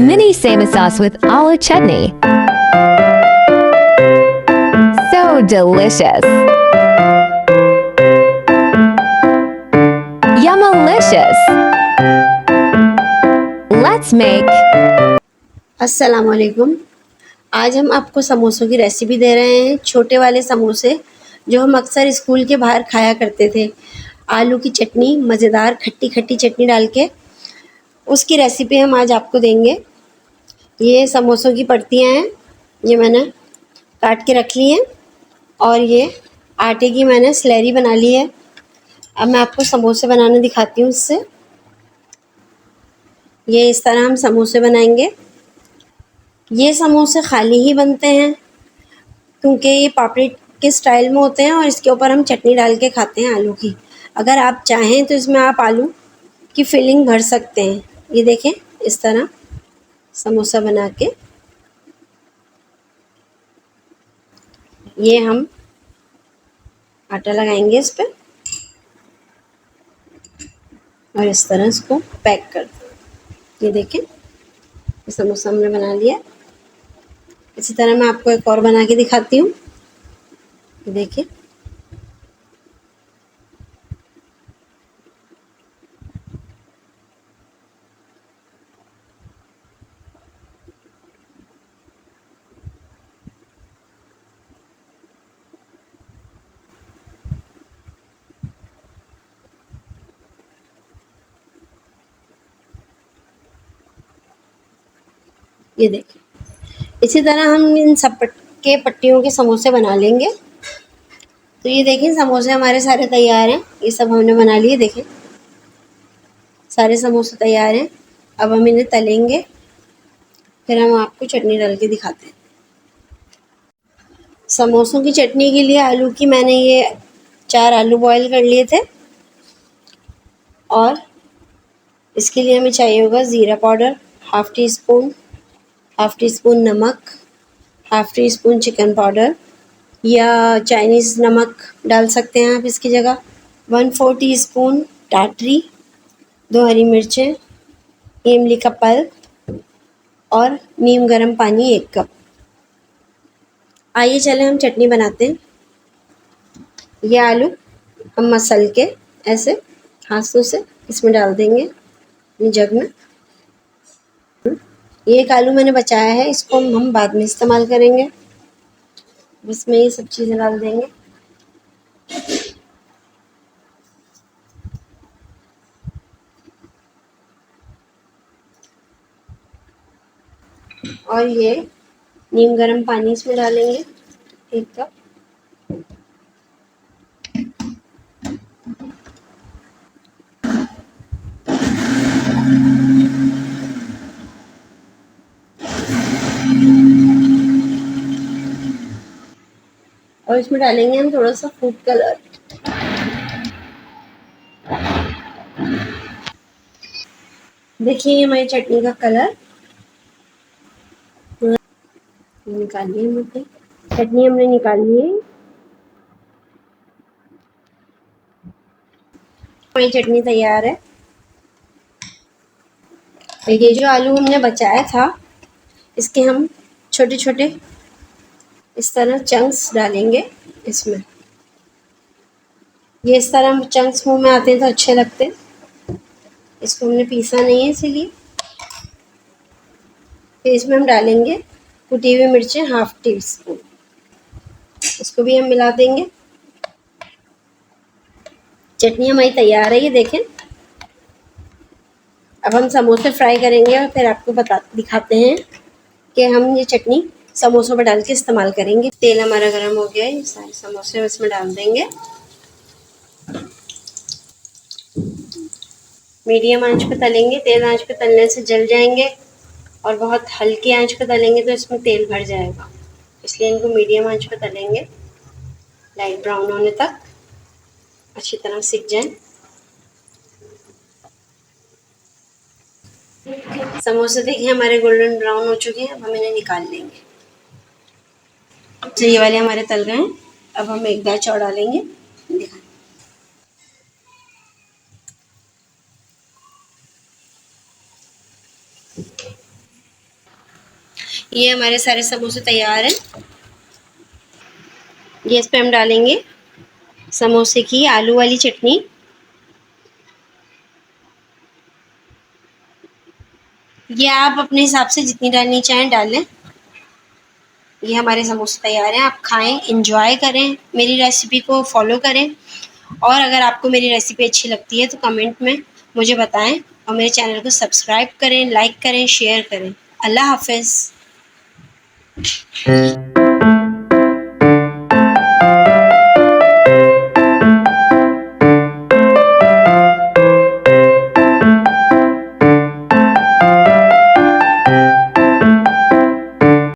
Mini Sama sauce with aloo chutney. So delicious. Yumalicious. Let's make. अस्सलाम वालेकुम। आज हम आपको समोसों की रेसिपी दे रहे हैं। छोटे वाले समोसे जो हम अक्सर स्कूल के बाहर खाया करते थे, आलू की चटनी, मज़ेदार खट्टी खट्टी चटनी डाल के, उसकी रेसिपी हम आज आपको देंगे। ये समोसों की पट्टियाँ हैं, ये मैंने काट के रख ली हैं और ये आटे की मैंने स्लैरी बना ली है। अब मैं आपको समोसे बनाना दिखाती हूँ इससे। ये इस तरह हम समोसे बनाएंगे। ये समोसे खाली ही बनते हैं क्योंकि ये पापड़ी के स्टाइल में होते हैं और इसके ऊपर हम चटनी डाल के खाते हैं आलू की। अगर आप चाहें तो इसमें आप आलू की फिलिंग भर सकते हैं। ये देखें, इस तरह समोसा बना के ये हम आटा लगाएंगे इस पे और इस तरह इसको पैक कर दें। ये देखें, ये समोसा हमने बना लिया। इसी तरह मैं आपको एक और बना के दिखाती हूँ। ये देखिए, ये देखिए। इसी तरह हम इन सब के पट्टियों के समोसे बना लेंगे। तो ये देखिए, समोसे हमारे सारे तैयार हैं। ये सब हमने बना लिए। देखें, सारे समोसे तैयार हैं। अब हम इन्हें तलेंगे, फिर हम आपको चटनी डाल के दिखाते हैं। समोसों की चटनी के लिए आलू की मैंने ये 4 आलू बॉयल कर लिए थे और इसके लिए हमें चाहिए होगा ज़ीरा powder half teaspoon, half teaspoon नमक, half teaspoon chicken powder या चाइनीज़ नमक डाल सकते हैं आप इसकी जगह, 1/4 टीस्पून टाटरी, 2 हरी मिर्चें, इमली का पल्प और नीम गर्म पानी 1 कप। आइए चलें हम चटनी बनाते हैं। ये आलू हम मसल के ऐसे हाथों से इसमें डाल देंगे जग में। ये एक आलू मैंने बचाया है, इसको हम बाद में इस्तेमाल करेंगे। इसमें ये सब चीज़ें डाल देंगे। और ये नीम गर्म पानी इसमें डालेंगे 1 कप। और इसमें डालेंगे हम थोड़ा सा फूड कलर। देखिए, ये हमारी चटनी का कलर निकालिए। हमने चटनी निकाल ली है। हमारी चटनी तैयार है। ये जो आलू हमने बचाया था, इसके हम छोटे छोटे इस तरह चंक्स डालेंगे इसमें। ये इस तरह चंक्स मुंह में आते हैं तो अच्छे लगते हैं। इसको हमने पीसा नहीं है, इसीलिए। फिर इसमें हम डालेंगे कुटी हुई मिर्चें हाफ़ टी स्पून, इसको भी हम मिला देंगे। चटनी हमारी तैयार है, ये देखें। अब हम समोसे फ्राई करेंगे और फिर आपको दिखाते हैं कि हम ये चटनी समोसों पर डाल के इस्तेमाल करेंगे। तेल हमारा गर्म हो गया है, ये सारे समोसे इसमें डाल देंगे। मीडियम आंच पे तलेंगे। तेज आंच पे तलने से जल जाएंगे और बहुत हल्की आंच पे तलेंगे तो इसमें तेल भर जाएगा, इसलिए इनको मीडियम आंच पे तलेंगे लाइट ब्राउन होने तक, अच्छी तरह सिक जाए। समोसे देखिए हमारे गोल्डन ब्राउन हो चुके हैं। अब हम इन्हें निकाल लेंगे। तो ये वाले हमारे तल गए हैं। अब हम एक बैच और डालेंगे। दिखाएं, ये हमारे सारे समोसे तैयार हैं। ये इस पे हम डालेंगे समोसे की आलू वाली चटनी। ये आप अपने हिसाब से जितनी डालनी चाहें डाल लें। ये हमारे समोसे तैयार हैं, आप खाएं, इंजॉय करें, मेरी रेसिपी को फॉलो करें। और अगर आपको मेरी रेसिपी अच्छी लगती है तो कमेंट में मुझे बताएं और मेरे चैनल को सब्सक्राइब करें, लाइक करें, शेयर करें। अल्लाह हाफिज़।